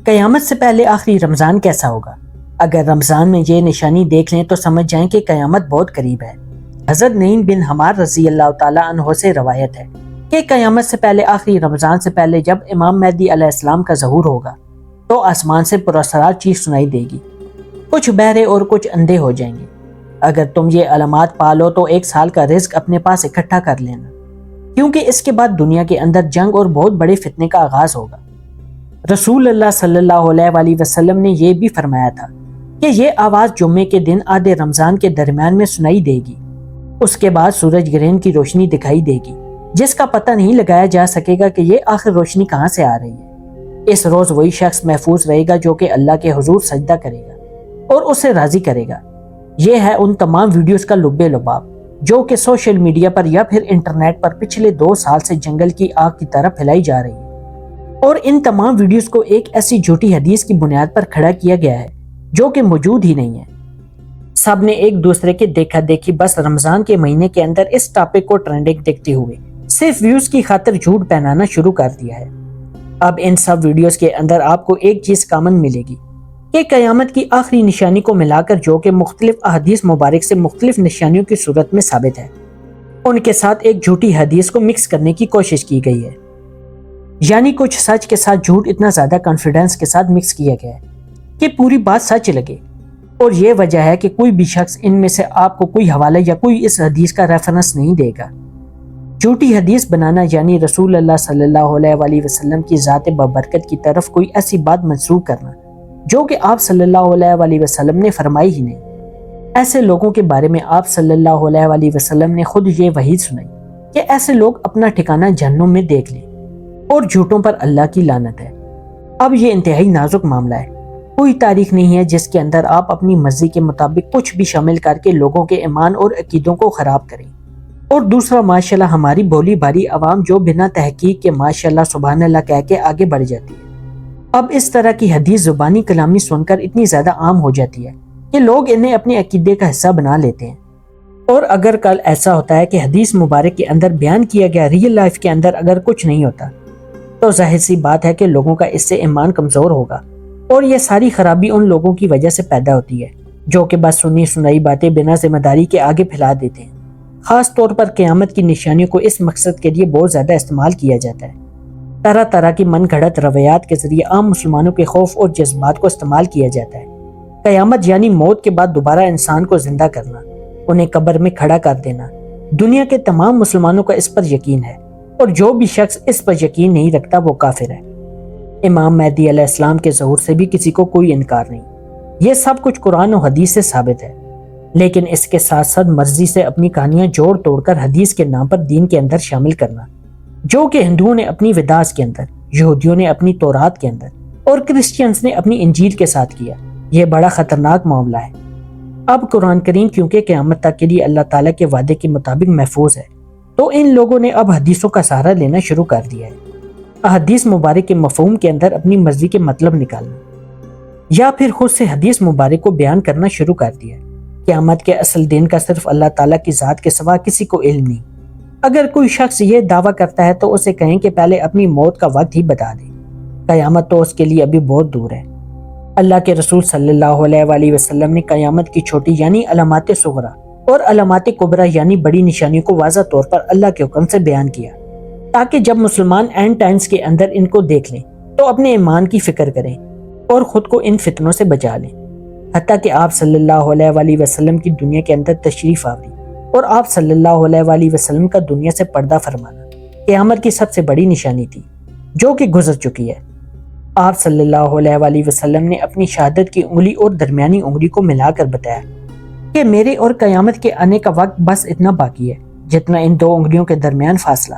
قیامت سے پہلے آخری رمضان کیسا ہوگا؟ اگر رمضان میں یہ نشانی دیکھ لیں تو سمجھ جائیں کہ قیامت بہت قریب ہے۔ حضرت نعیم بن حمار رضی اللہ تعالیٰ عنہ سے روایت ہے کہ قیامت سے پہلے آخری رمضان سے پہلے جب امام مہدی علیہ السلام کا ظہور ہوگا تو آسمان سے پراسرار چیز سنائی دے گی، کچھ بہرے اور کچھ اندھے ہو جائیں گے۔ اگر تم یہ علامات پالو تو 1 سال کا رزق اپنے پاس اکٹھا کر لینا، کیونکہ اس کے بعد دنیا کے اندر جنگ اور بہت بڑے فتنے کا آغاز ہوگا۔ رسول اللہ صلی اللہ علیہ وآلہ وسلم نے یہ بھی فرمایا تھا کہ یہ آواز جمعے کے دن آدھے رمضان کے درمیان میں سنائی دے گی، اس کے بعد سورج گرہن کی روشنی دکھائی دے گی جس کا پتہ نہیں لگایا جا سکے گا کہ یہ آخر روشنی کہاں سے آ رہی ہے۔ اس روز وہی شخص محفوظ رہے گا جو کہ اللہ کے حضور سجدہ کرے گا اور اسے راضی کرے گا۔ یہ ہے ان تمام ویڈیوز کا لب لباب جو کہ سوشل میڈیا پر یا پھر انٹرنیٹ پر پچھلے 2 سال سے جنگل کی آگ کی طرح پھیلائی جا رہی ہے، اور ان تمام ویڈیوز کو ایک ایسی جھوٹی حدیث کی بنیاد پر کھڑا کیا گیا ہے جو کہ موجود ہی نہیں ہے۔ سب نے ایک دوسرے کے دیکھا دیکھی بس رمضان کے مہینے کے اندر اس ٹاپک کو ٹرینڈنگ دیکھتے ہوئے صرف ویوز کی خاطر جھوٹ پہنانا شروع کر دیا ہے۔ اب ان سب ویڈیوز کے اندر آپ کو ایک چیز کامن ملے گی کہ قیامت کی آخری نشانی کو ملا کر جو کہ مختلف احادیث مبارک سے مختلف نشانیوں کی صورت میں ثابت ہے، ان کے ساتھ ایک جھوٹی حدیث کو مکس کرنے کی کوشش کی گئی ہے، یعنی کچھ سچ کے ساتھ جھوٹ اتنا زیادہ کانفیڈنس کے ساتھ مکس کیا گیا ہے کہ پوری بات سچ لگے۔ اور یہ وجہ ہے کہ کوئی بھی شخص ان میں سے آپ کو کوئی حوالہ یا کوئی اس حدیث کا ریفرنس نہیں دے گا۔ جھوٹی حدیث بنانا یعنی رسول اللہ صلی اللہ علیہ وآلہ وسلم کی ذات بابرکت کی طرف کوئی ایسی بات منسوخ کرنا جو کہ آپ صلی اللہ علیہ وآلہ وسلم نے فرمائی ہی نہیں۔ ایسے لوگوں کے بارے میں آپ صلی اللہ علیہ وآلہ وسلم نے خود یہ وحید سنائی کہ ایسے لوگ اپنا ٹھکانہ جہنم میں دیکھ لیں، اور جھوٹوں پر اللہ کی لعنت ہے۔ اب یہ انتہائی نازک معاملہ ہے، کوئی تاریخ نہیں ہے جس کے اندر آپ اپنی مرضی کے مطابق کچھ بھی شامل کر کے لوگوں کے ایمان اور عقیدوں کو خراب کریں۔ اور دوسرا ماشاءاللہ ہماری بھولی بھاری عوام جو بنا تحقیق کے ماشاءاللہ سبحان اللہ کہہ کے آگے بڑھ جاتی ہے۔ اب اس طرح کی حدیث زبانی کلامی سن کر اتنی زیادہ عام ہو جاتی ہے کہ لوگ انہیں اپنے عقیدے کا حصہ بنا لیتے ہیں۔ اور اگر کل ایسا ہوتا ہے کہ حدیث مبارک کے اندر بیان کیا گیا ریئل لائف کے اندر اگر کچھ نہیں ہوتا تو ظاہر سی بات ہے کہ لوگوں کا اس سے ایمان کمزور ہوگا، اور یہ ساری خرابی ان لوگوں کی وجہ سے پیدا ہوتی ہے جو کہ بس سنی سنائی باتیں بنا ذمہ داری کے آگے پھیلا دیتے ہیں۔ خاص طور پر قیامت کی نشانیوں کو اس مقصد کے لیے بہت زیادہ استعمال کیا جاتا ہے۔ طرح طرح کی من گھڑت روایات کے ذریعے عام مسلمانوں کے خوف اور جذبات کو استعمال کیا جاتا ہے۔ قیامت یعنی موت کے بعد دوبارہ انسان کو زندہ کرنا، انہیں قبر میں کھڑا کر دینا۔ دنیا کے تمام مسلمانوں کا اس پر یقین ہے، اور جو بھی شخص اس پر یقین نہیں رکھتا وہ کافر ہے۔ امام مہدی علیہ السلام کے ظہور سے بھی کسی کو کوئی انکار نہیں، یہ سب کچھ قرآن و حدیث سے ثابت ہے، لیکن اس کے ساتھ ساتھ مرضی سے اپنی کہانیاں جوڑ توڑ کر حدیث کے نام پر دین کے اندر شامل کرنا، جو کہ ہندوؤں نے اپنی وداس کے اندر، یہودیوں نے اپنی تورات کے اندر اور کرسچنز نے اپنی انجیل کے ساتھ کیا، یہ بڑا خطرناک معاملہ ہے۔ اب قرآن کریم کیونکہ قیامت تک کے لیے اللہ تعالیٰ کے وعدے کے مطابق محفوظ ہے تو ان لوگوں نے اب حدیثوں کا سہارا لینا شروع کر دیا ہے، احادیث مبارک کے مفہوم کے اندر اپنی مرضی کے مطلب نکالنا یا پھر خود سے حدیث مبارک کو بیان کرنا شروع کر دیا ہے۔ قیامت کے اصل دن کا صرف اللہ تعالیٰ کی ذات کے سوا کسی کو علم نہیں۔ اگر کوئی شخص یہ دعویٰ کرتا ہے تو اسے کہیں کہ پہلے اپنی موت کا وقت ہی بتا دے، قیامت تو اس کے لیے ابھی بہت دور ہے۔ اللہ کے رسول صلی اللہ علیہ وآلہ وسلم نے قیامت کی چھوٹی یعنی علامات صغریٰ اور علامات کبریٰ یعنی بڑی نشانیوں کو واضح طور پر اللہ کے حکم سے بیان کیا، تاکہ جب مسلمان اینڈ ٹائمز کے اندر ان کو دیکھ لیں تو اپنے ایمان کی فکر کریں اور خود کو ان فتنوں سے بچا لیں۔ حتیٰ کہ آپ صلی اللہ علیہ وآلہ وسلم کی دنیا کے اندر تشریف آوری اور آپ صلی اللہ علیہ وآلہ وسلم کا دنیا سے پردہ فرمانا قیامت کی سب سے بڑی نشانی تھی جو کہ گزر چکی ہے۔ آپ صلی اللہ علیہ وآلہ وسلم نے اپنی شہادت کی انگلی اور درمیانی انگلی کو ملا کر بتایا کہ میرے اور قیامت کے آنے کا وقت بس اتنا باقی ہے جتنا ان 2 انگلیوں کے درمیان فاصلہ۔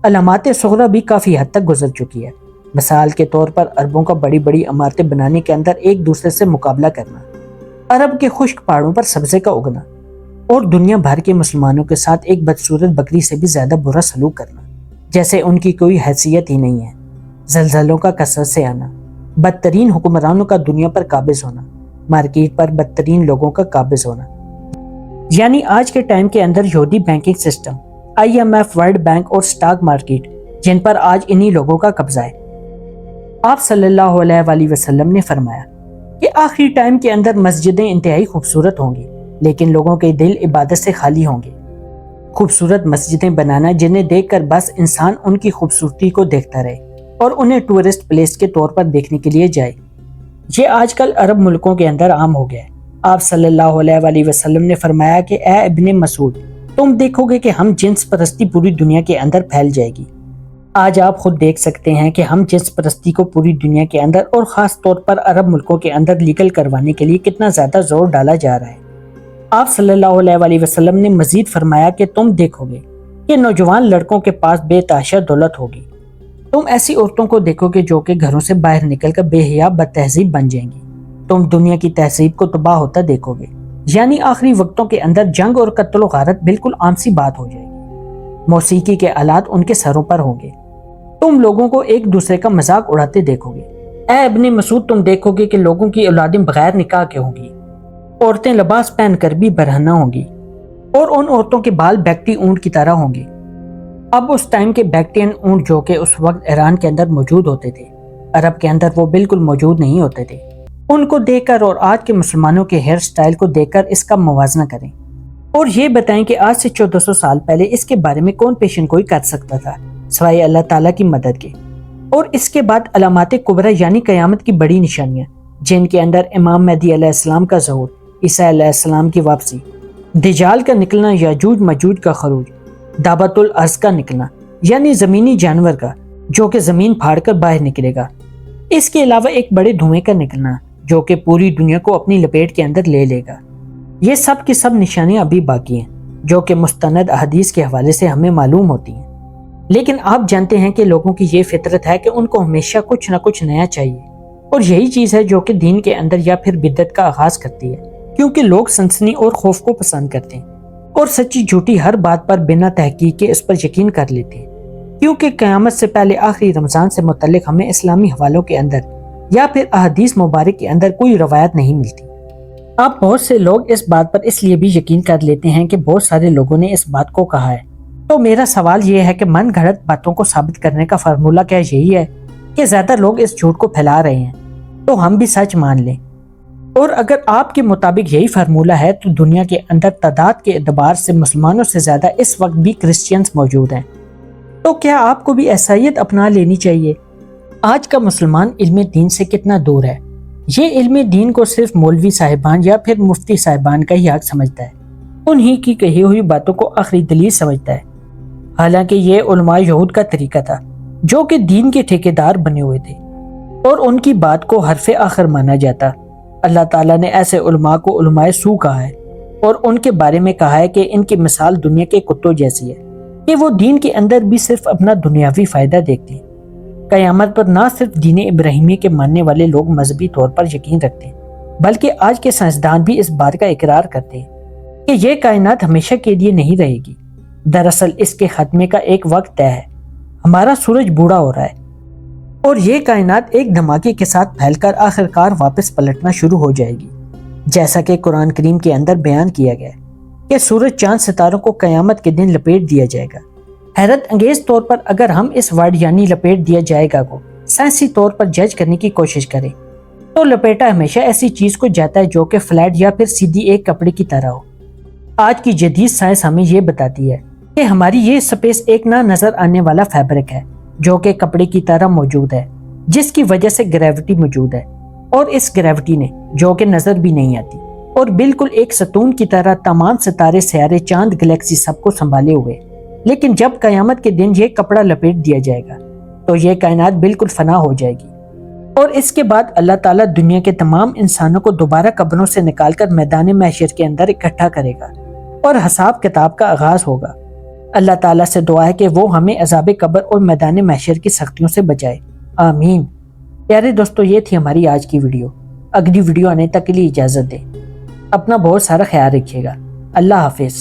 علامات صغریٰ بھی کافی حد تک گزر چکی ہے، مثال کے طور پر عربوں کا بڑی بڑی عمارتیں بنانے کے اندر ایک دوسرے سے مقابلہ کرنا، عرب کے خشک پہاڑوں پر سبزے کا اگنا، اور دنیا بھر کے مسلمانوں کے ساتھ ایک بدصورت بکری سے بھی زیادہ برا سلوک کرنا جیسے ان کی کوئی حیثیت ہی نہیں ہے، زلزلوں کا کثرت سے آنا، بدترین حکمرانوں کا دنیا پر قابض ہونا، مارکیٹ پر بدترین لوگوں کا قابض ہونا، یعنی آج کے ٹائم کے اندر یہودی banking system, IMF، world bank اور سٹاک مارکیٹ جن پر آج انہی لوگوں کا قبضہ ہے۔ آپ صلی اللہ علیہ وآلہ وسلم نے فرمایا کہ آخری ٹائم کے اندر مسجدیں انتہائی خوبصورت ہوں گی، لیکن لوگوں کے دل عبادت سے خالی ہوں گے۔ خوبصورت مسجدیں بنانا جنہیں دیکھ کر بس انسان ان کی خوبصورتی کو دیکھتا رہے اور انہیں ٹورسٹ پلیس کے طور پر دیکھنے کے لیے جائے، یہ آج کل عرب ملکوں کے اندر عام ہو گیا ہے۔ آپ صلی اللہ علیہ وآلہ وسلم نے فرمایا کہ اے ابن مسعود، تم دیکھو گے کہ ہم جنس پرستی پوری دنیا کے اندر پھیل جائے گی۔ آج آپ خود دیکھ سکتے ہیں کہ ہم جنس پرستی کو پوری دنیا کے اندر اور خاص طور پر عرب ملکوں کے اندر لیگل کروانے کے لیے کتنا زیادہ زور ڈالا جا رہا ہے۔ آپ صلی اللہ علیہ وآلہ وسلم نے مزید فرمایا کہ تم دیکھو گے کہ نوجوان لڑکوں کے پاس بے تحاشا دولت ہوگی۔ تم ایسی عورتوں کو دیکھو گے جو کہ گھروں سے باہر نکل کر بے حیا بد تہذیب بن جائیں گی۔ تم دنیا کی تہذیب کو تباہ ہوتا دیکھو گے، یعنی آخری وقتوں کے اندر جنگ اور قتل و غارت بالکل عام سی بات ہو جائے گی۔ موسیقی کے آلات ان کے سروں پر ہوں گے۔ تم لوگوں کو ایک دوسرے کا مذاق اڑاتے دیکھو گے۔ اے ابن مسعود، تم دیکھو گے کہ لوگوں کی اولادیں بغیر نکاح کے ہوں گی، عورتیں لباس پہن کر بھی برہنہ ہوں گی، اور ان عورتوں کے بال بیکٹی اونٹ کی طرح ہوں گے۔ اب اس ٹائم کے بیکٹین اونٹ جو کہ اس وقت ایران کے اندر موجود ہوتے تھے، عرب کے اندر وہ بالکل موجود نہیں ہوتے تھے، ان کو دیکھ کر اور آج کے مسلمانوں کے ہیئر سٹائل کو دیکھ کر اس کا موازنہ کریں اور یہ بتائیں کہ آج سے 1400 سال پہلے اس کے بارے میں کون پیشن گوئی کر سکتا تھا سوائے اللہ تعالیٰ کی مدد کے۔ اور اس کے بعد علامات کبریٰ یعنی قیامت کی بڑی نشانیاں، جن کے اندر امام مہدی علیہ السلام کا ظہور، عیسیٰ علیہ السلام کی واپسی، دجال کا نکلنا، یاجوج ماجوج کا خروج، دابت الارض کا نکلنا یعنی زمینی جانور کا جو کہ زمین پھاڑ کر باہر نکلے گا، اس کے علاوہ ایک بڑے دھوئیں کا نکلنا جو کہ پوری دنیا کو اپنی لپیٹ کے اندر لے لے گا۔ یہ سب کی سب نشانیاں ابھی باقی ہیں جو کہ مستند احادیث کے حوالے سے ہمیں معلوم ہوتی ہیں، لیکن آپ جانتے ہیں کہ لوگوں کی یہ فطرت ہے کہ ان کو ہمیشہ کچھ نہ کچھ نیا چاہیے، اور یہی چیز ہے جو کہ دین کے اندر یا پھر بدعت کا آغاز کرتی ہے، کیونکہ لوگ سنسنی اور خوف کو پسند کرتے ہیں اور سچی جھوٹی ہر بات پر بنا تحقیق کے اس پر یقین کر لیتے ہیں، کیونکہ قیامت سے پہلے آخری رمضان سے متعلق ہمیں اسلامی حوالوں کے اندر یا پھر احادیث مبارک کے اندر کوئی روایت نہیں ملتی۔ اب بہت سے لوگ اس بات پر اس لیے بھی یقین کر لیتے ہیں کہ بہت سارے لوگوں نے اس بات کو کہا ہے، تو میرا سوال یہ ہے کہ من گھڑت باتوں کو ثابت کرنے کا فارمولہ کیا یہی ہے کہ زیادہ لوگ اس جھوٹ کو پھیلا رہے ہیں تو ہم بھی سچ مان لیں؟ اور اگر آپ کے مطابق یہی فارمولہ ہے تو دنیا کے اندر تعداد کے اعتبار سے مسلمانوں سے زیادہ اس وقت بھی کرسچینز موجود ہیں، تو کیا آپ کو بھی عیسائیت اپنا لینی چاہیے؟ آج کا مسلمان علم دین سے کتنا دور ہے؟ یہ علم دین کو صرف مولوی صاحبان یا پھر مفتی صاحبان کا ہی حق سمجھتا ہے، انہی کی کہی ہوئی باتوں کو آخری دلیل سمجھتا ہے، حالانکہ یہ علماء یہود کا طریقہ تھا جو کہ دین کے ٹھیکیدار بنے ہوئے تھے اور ان کی بات کو حرف آخر مانا جاتا۔ اللہ تعالیٰ نے ایسے علماء کو علماء سو کہا ہے اور ان کے بارے میں کہا ہے کہ ان کی مثال دنیا کے کتوں جیسی ہے کہ وہ دین کے اندر بھی صرف اپنا دنیاوی فائدہ دیکھتے ہیں۔ قیامت پر نہ صرف دین ابراہیمی کے ماننے والے لوگ مذہبی طور پر یقین رکھتے ہیں، بلکہ آج کے سائنسدان بھی اس بات کا اقرار کرتے ہیں کہ یہ کائنات ہمیشہ کے لیے نہیں رہے گی۔ دراصل اس کے خاتمے کا ایک وقت طے ہے، ہمارا سورج بوڑھا ہو رہا ہے اور یہ کائنات ایک دھماکے کے ساتھ پھیل کر آخرکار واپس پلٹنا شروع ہو جائے گی، جیسا کہ قرآن کریم کے اندر بیان کیا گیا ہے کہ سورج چاند ستاروں کو قیامت کے دن لپیٹ دیا جائے گا۔ حیرت انگیز طور پر اگر ہم اس ورڈ یعنی لپیٹ دیا جائے گا کو سائنسی طور پر جج کرنے کی کوشش کریں تو لپیٹا ہمیشہ ایسی چیز کو جاتا ہے جو کہ فلیٹ یا پھر سیدھی ایک کپڑے کی طرح ہو۔ آج کی جدید سائنس ہمیں یہ بتاتی ہے کہ ہماری یہ سپیس ایک نہ نظر آنے والا فیبرک ہے جو کہ کپڑے کی طرح موجود ہے، جس کی وجہ سے گریوٹی موجود ہے، اور اس گریوٹی نے جو کہ نظر بھی نہیں آتی اور بالکل ایک ستون کی طرح تمام ستارے، سیارے، چاند، گلیکسی سب کو سنبھالے ہوئے، لیکن جب قیامت کے دن یہ کپڑا لپیٹ دیا جائے گا تو یہ کائنات بالکل فنا ہو جائے گی، اور اس کے بعد اللہ تعالیٰ دنیا کے تمام انسانوں کو دوبارہ قبروں سے نکال کر میدان محشر کے اندر اکٹھا کرے گا اور حساب کتاب کا آغاز ہوگا۔ اللہ تعالیٰ سے دعا ہے کہ وہ ہمیں عذاب قبر اور میدان محشر کی سختیوں سے بچائے، آمین۔ پیارے دوستو، یہ تھی ہماری آج کی ویڈیو۔ اگلی ویڈیو آنے تک کے لیے اجازت دیں، اپنا بہت سارا خیال رکھیے گا۔ اللہ حافظ۔